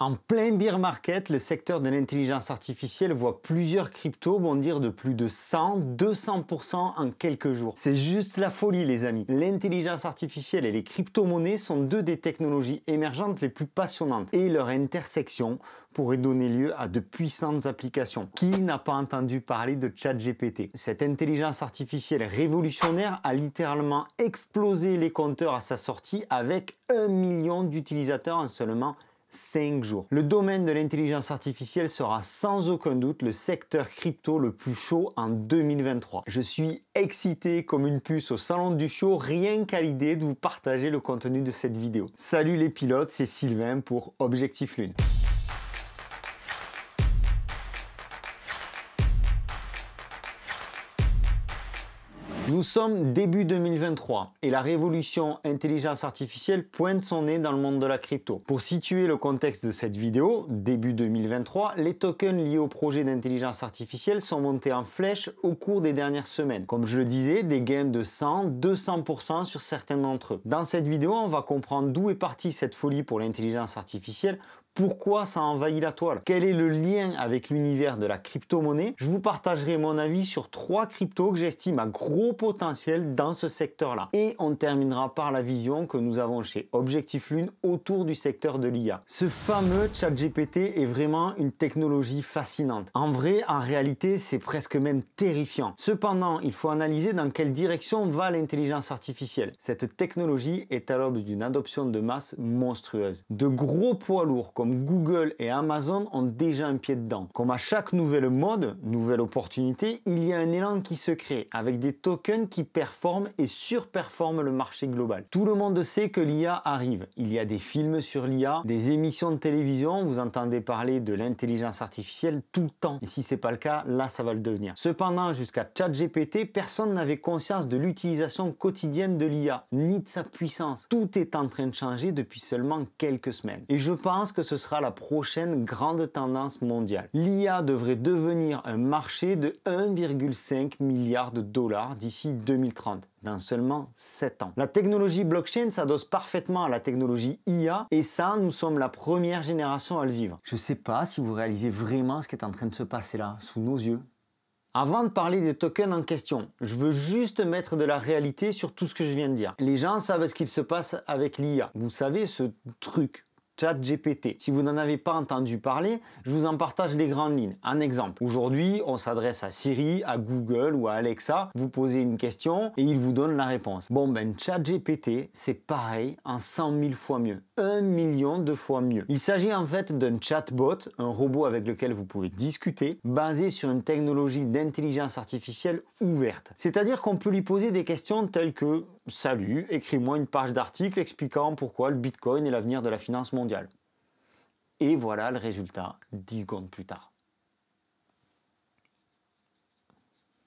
En plein bear market, le secteur de l'intelligence artificielle voit plusieurs cryptos bondir de plus de 100-200% en quelques jours. C'est juste la folie les amis. L'intelligence artificielle et les crypto-monnaies sont deux des technologies émergentes les plus passionnantes et leur intersection pourrait donner lieu à de puissantes applications. Qui n'a pas entendu parler de ChatGPT? Cette intelligence artificielle révolutionnaire a littéralement explosé les compteurs à sa sortie avec 1 million d'utilisateurs en seulement 5 jours. Le domaine de l'intelligence artificielle sera sans aucun doute le secteur crypto le plus chaud en 2023. Je suis excité comme une puce au salon du show rien qu'à l'idée de vous partager le contenu de cette vidéo. Salut les pilotes, c'est Sylvain pour Objectif Lune. Nous sommes début 2023 et la révolution intelligence artificielle pointe son nez dans le monde de la crypto. Pour situer le contexte de cette vidéo, début 2023, les tokens liés au projet d'intelligence artificielle sont montés en flèche au cours des dernières semaines. Comme je le disais, des gains de 100-200% sur certains d'entre eux. Dans cette vidéo, on va comprendre d'où est partie cette folie pour l'intelligence artificielle. Pourquoi ça envahit la toile? Quel est le lien avec l'univers de la crypto-monnaie? Je vous partagerai mon avis sur 3 cryptos que j'estime à gros potentiel dans ce secteur-là. Et on terminera par la vision que nous avons chez Objectif Lune autour du secteur de l'IA. Ce fameux ChatGPT est vraiment une technologie fascinante. En vrai, en réalité, c'est presque même terrifiant. Cependant, il faut analyser dans quelle direction va l'intelligence artificielle. Cette technologie est à l'aube d'une adoption de masse monstrueuse. De gros poids lourds comme Google et Amazon ont déjà un pied dedans. Comme à chaque nouvelle mode, nouvelle opportunité, il y a un élan qui se crée avec des tokens qui performent et surperforment le marché global. Tout le monde sait que l'IA arrive. Il y a des films sur l'IA, des émissions de télévision, vous entendez parler de l'intelligence artificielle tout le temps. Et si c'est pas le cas, là ça va le devenir. Cependant, jusqu'à ChatGPT, personne n'avait conscience de l'utilisation quotidienne de l'IA, ni de sa puissance. Tout est en train de changer depuis seulement quelques semaines. Et je pense que ce sera la prochaine grande tendance mondiale. L'IA devrait devenir un marché de 1,5 milliard de dollars d'ici 2030. Dans seulement 7 ans. La technologie blockchain s'adosse parfaitement à la technologie IA et ça, nous sommes la première génération à le vivre. Je sais pas si vous réalisez vraiment ce qui est en train de se passer là, sous nos yeux. Avant de parler des tokens en question, je veux juste mettre de la réalité sur tout ce que je viens de dire. Les gens savent ce qu'il se passe avec l'IA. Vous savez, ce truc. ChatGPT. Si vous n'en avez pas entendu parler, je vous en partage les grandes lignes. Un exemple. Aujourd'hui, on s'adresse à Siri, à Google ou à Alexa. Vous posez une question et il vous donne la réponse. Bon, ben ChatGPT, c'est pareil en 100 000 fois mieux. 1 million de fois mieux. Il s'agit en fait d'un chatbot, un robot avec lequel vous pouvez discuter, basé sur une technologie d'intelligence artificielle ouverte. C'est-à-dire qu'on peut lui poser des questions telles que « Salut, écris-moi une page d'article expliquant pourquoi le Bitcoin est l'avenir de la finance mondiale. » Et voilà le résultat 10 secondes plus tard.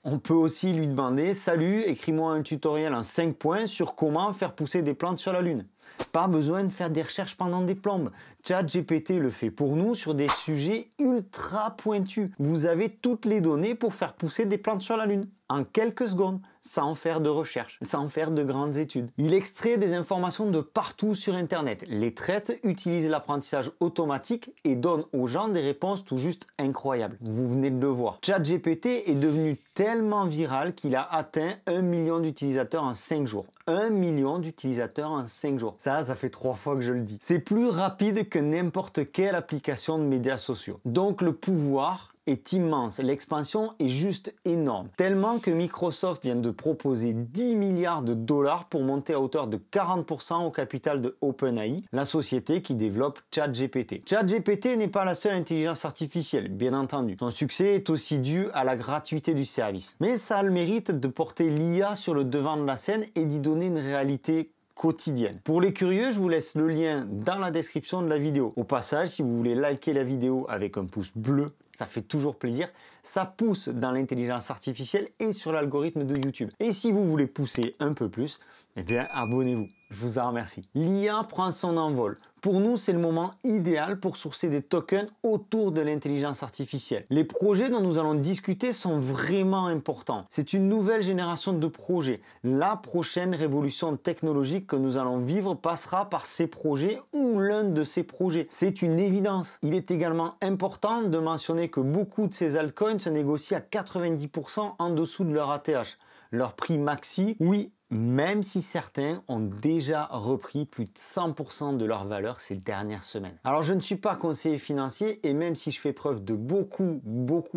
On peut aussi lui demander « Salut, écris-moi un tutoriel en 5 points sur comment faire pousser des plantes sur la Lune. » Pas besoin de faire des recherches pendant des plombes. ChatGPT le fait pour nous sur des sujets ultra pointus. Vous avez toutes les données pour faire pousser des plantes sur la Lune. En quelques secondes, sans faire de recherche, sans faire de grandes études. Il extrait des informations de partout sur Internet, les traite, utilise l'apprentissage automatique et donne aux gens des réponses tout juste incroyables. Vous venez de le voir. ChatGPT est devenu tellement viral qu'il a atteint 1 million d'utilisateurs en 5 jours. 1 million d'utilisateurs en 5 jours. Ça fait 3 fois que je le dis. C'est plus rapide que n'importe quelle application de médias sociaux. Donc le pouvoir est immense, l'expansion est juste énorme. Tellement que Microsoft vient de proposer 10 milliards de dollars pour monter à hauteur de 40% au capital de OpenAI, la société qui développe ChatGPT. ChatGPT n'est pas la seule intelligence artificielle, bien entendu. Son succès est aussi dû à la gratuité du service. Mais ça a le mérite de porter l'IA sur le devant de la scène et d'y donner une réalité quotidienne. Pour les curieux, je vous laisse le lien dans la description de la vidéo. Au passage, si vous voulez liker la vidéo avec un pouce bleu, ça fait toujours plaisir. Ça pousse dans l'intelligence artificielle et sur l'algorithme de YouTube. Et si vous voulez pousser un peu plus, eh bien abonnez-vous. Je vous en remercie. L'IA prend son envol. Pour nous, c'est le moment idéal pour sourcer des tokens autour de l'intelligence artificielle. Les projets dont nous allons discuter sont vraiment importants. C'est une nouvelle génération de projets. La prochaine révolution technologique que nous allons vivre passera par ces projets ou l'un de ces projets. C'est une évidence. Il est également important de mentionner que beaucoup de ces altcoins se négocient à 90% en dessous de leur ATH. Leur prix maxi, oui, même si certains ont déjà repris plus de 100% de leur valeur ces dernières semaines. Alors je ne suis pas conseiller financier et même si je fais preuve de beaucoup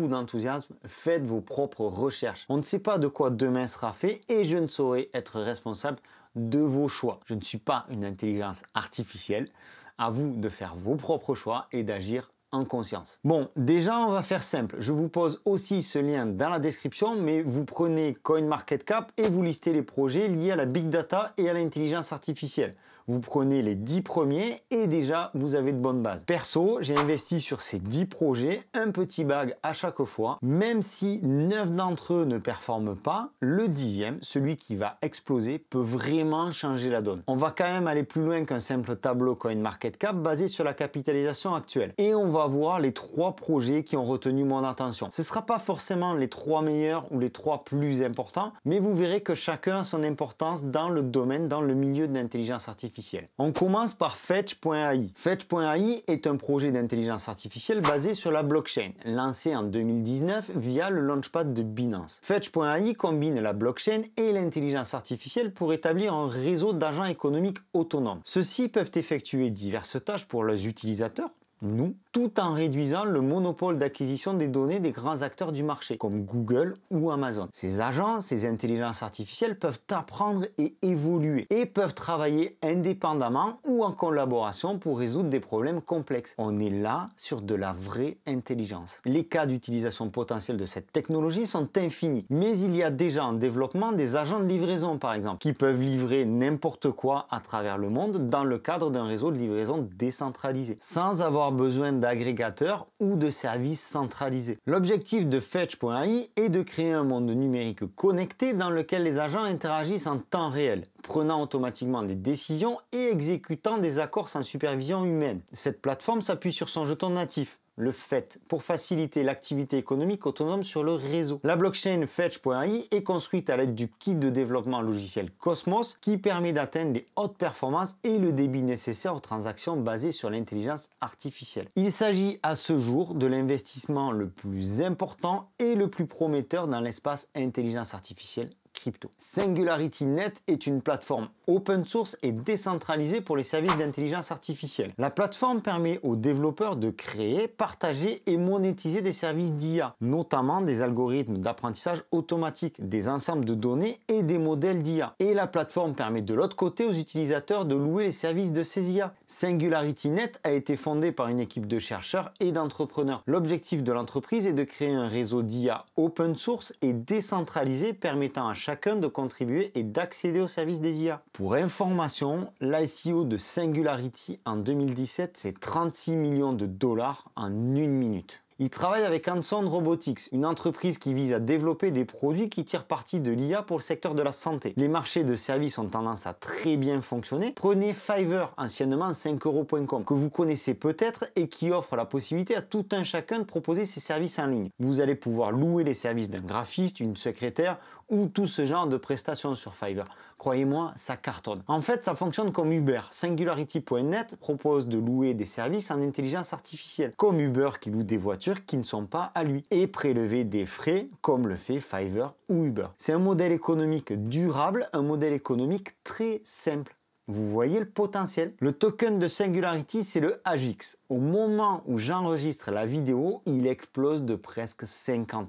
d'enthousiasme, faites vos propres recherches. On ne sait pas de quoi demain sera fait et je ne saurais être responsable de vos choix. Je ne suis pas une intelligence artificielle. À vous de faire vos propres choix et d'agir en conscience. Bon, déjà on va faire simple. Je vous pose aussi ce lien dans la description, mais vous prenez CoinMarketCap et vous listez les projets liés à la Big Data et à l'intelligence artificielle. Vous prenez les 10 premiers et déjà vous avez de bonnes bases. Perso, j'ai investi sur ces 10 projets, un petit bag à chaque fois. Même si 9 d'entre eux ne performent pas, le 10e, celui qui va exploser, peut vraiment changer la donne. On va quand même aller plus loin qu'un simple tableau CoinMarketCap basé sur la capitalisation actuelle. Et on va voir les 3 projets qui ont retenu mon attention. Ce ne sera pas forcément les 3 meilleurs ou les 3 plus importants, mais vous verrez que chacun a son importance dans le domaine, dans le milieu de l'intelligence artificielle. On commence par Fetch.ai. Fetch.ai est un projet d'intelligence artificielle basé sur la blockchain, lancé en 2019 via le launchpad de Binance. Fetch.ai combine la blockchain et l'intelligence artificielle pour établir un réseau d'agents économiques autonomes. Ceux-ci peuvent effectuer diverses tâches pour leurs utilisateurs, nous, tout en réduisant le monopole d'acquisition des données des grands acteurs du marché, comme Google ou Amazon. Ces agents, ces intelligences artificielles peuvent apprendre et évoluer, et peuvent travailler indépendamment ou en collaboration pour résoudre des problèmes complexes. On est là sur de la vraie intelligence. Les cas d'utilisation potentielle de cette technologie sont infinis, mais il y a déjà en développement des agents de livraison, par exemple, qui peuvent livrer n'importe quoi à travers le monde dans le cadre d'un réseau de livraison décentralisé, sans avoir besoin d'agrégateurs ou de services centralisés. L'objectif de Fetch.ai est de créer un monde numérique connecté dans lequel les agents interagissent en temps réel, prenant automatiquement des décisions et exécutant des accords sans supervision humaine. Cette plateforme s'appuie sur son jeton natif, le FET, pour faciliter l'activité économique autonome sur le réseau. La blockchain Fetch.ai est construite à l'aide du kit de développement logiciel Cosmos qui permet d'atteindre les hautes performances et le débit nécessaire aux transactions basées sur l'intelligence artificielle. Il s'agit à ce jour de l'investissement le plus important et le plus prometteur dans l'espace intelligence artificielle crypto. SingularityNet est une plateforme open source et décentralisée pour les services d'intelligence artificielle. La plateforme permet aux développeurs de créer, partager et monétiser des services d'IA, notamment des algorithmes d'apprentissage automatique, des ensembles de données et des modèles d'IA. Et la plateforme permet de l'autre côté aux utilisateurs de louer les services de ces IA. SingularityNet a été fondée par une équipe de chercheurs et d'entrepreneurs. L'objectif de l'entreprise est de créer un réseau d'IA open source et décentralisé permettant à chacun de contribuer et d'accéder aux services des IA. Pour information, l'ICO de Singularity en 2017, c'est 36 millions de dollars en une minute. Il travaille avec Hanson Robotics, une entreprise qui vise à développer des produits qui tirent parti de l'IA pour le secteur de la santé. Les marchés de services ont tendance à très bien fonctionner. Prenez Fiverr, anciennement 5euros.com, que vous connaissez peut-être et qui offre la possibilité à tout un chacun de proposer ses services en ligne. Vous allez pouvoir louer les services d'un graphiste, une secrétaire ou tout ce genre de prestations sur Fiverr. Croyez-moi, ça cartonne. En fait, ça fonctionne comme Uber. Singularity.net propose de louer des services en intelligence artificielle, comme Uber qui loue des voitures qui ne sont pas à lui, et prélever des frais comme le fait Fiverr ou Uber. C'est un modèle économique durable, un modèle économique très simple. Vous voyez le potentiel? Le token de Singularity, c'est le HX. Au moment où j'enregistre la vidéo, il explose de presque 50%.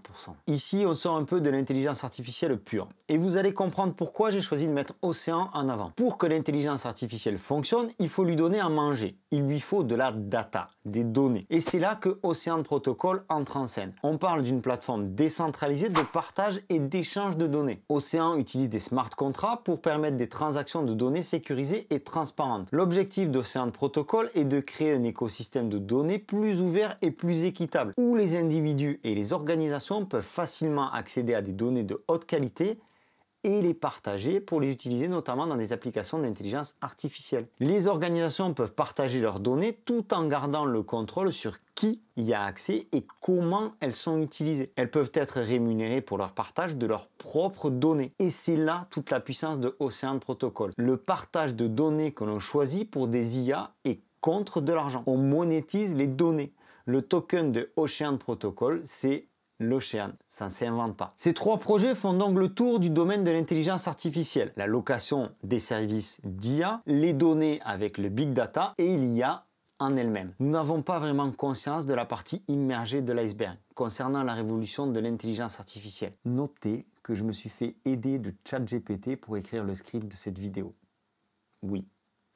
Ici, on sort un peu de l'intelligence artificielle pure. Et vous allez comprendre pourquoi j'ai choisi de mettre Océan en avant. Pour que l'intelligence artificielle fonctionne, il faut lui donner à manger. Il lui faut de la data, des données. Et c'est là que Ocean Protocol entre en scène. On parle d'une plateforme décentralisée de partage et d'échange de données. Océan utilise des smart contracts pour permettre des transactions de données sécurisées et transparentes. L'objectif d'Ocean Protocol est de créer un écosystème de données plus ouvert et plus équitable, où les individus et les organisations peuvent facilement accéder à des données de haute qualité et les partager pour les utiliser notamment dans des applications d'intelligence artificielle. Les organisations peuvent partager leurs données tout en gardant le contrôle sur qui y a accès et comment elles sont utilisées. Elles peuvent être rémunérées pour leur partage de leurs propres données. Et c'est là toute la puissance de Ocean Protocol. Le partage de données que l'on choisit pour des IA est contre de l'argent. On monétise les données. Le token de Ocean Protocol, c'est l'Ocean, ça ne s'invente pas. Ces trois projets font donc le tour du domaine de l'intelligence artificielle, la location des services d'IA, les données avec le big data et l'IA en elle-même. Nous n'avons pas vraiment conscience de la partie immergée de l'iceberg concernant la révolution de l'intelligence artificielle. Notez que je me suis fait aider de ChatGPT pour écrire le script de cette vidéo. Oui.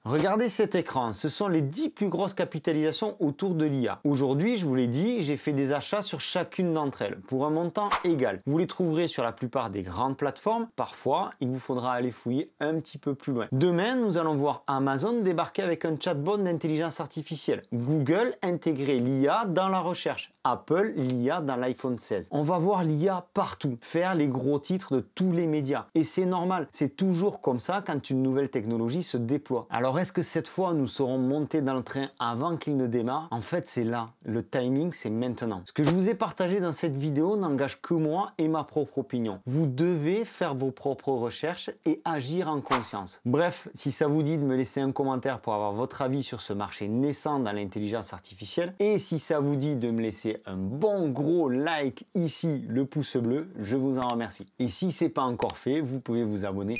Regardez cet écran, ce sont les 10 plus grosses capitalisations autour de l'IA. Aujourd'hui, je vous l'ai dit, j'ai fait des achats sur chacune d'entre elles, pour un montant égal. Vous les trouverez sur la plupart des grandes plateformes, parfois il vous faudra aller fouiller un petit peu plus loin. Demain, nous allons voir Amazon débarquer avec un chatbot d'intelligence artificielle. Google intégrer l'IA dans la recherche. Apple, l'IA dans l'iPhone 16. On va voir l'IA partout, faire les gros titres de tous les médias. Et c'est normal, c'est toujours comme ça quand une nouvelle technologie se déploie. Alors est-ce que cette fois nous serons montés dans le train avant qu'il ne démarre? En fait c'est là, le timing c'est maintenant. Ce que je vous ai partagé dans cette vidéo n'engage que moi et ma propre opinion. Vous devez faire vos propres recherches et agir en conscience. Bref, si ça vous dit de me laisser un commentaire pour avoir votre avis sur ce marché naissant dans l'intelligence artificielle, et si ça vous dit de me laisser un bon gros like ici, le pouce bleu, je vous en remercie. Et si c'est pas encore fait, vous pouvez vous abonner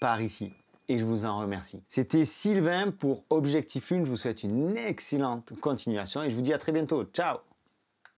par ici. Et je vous en remercie. C'était Sylvain pour Objectif Lune. Je vous souhaite une excellente continuation et je vous dis à très bientôt. Ciao!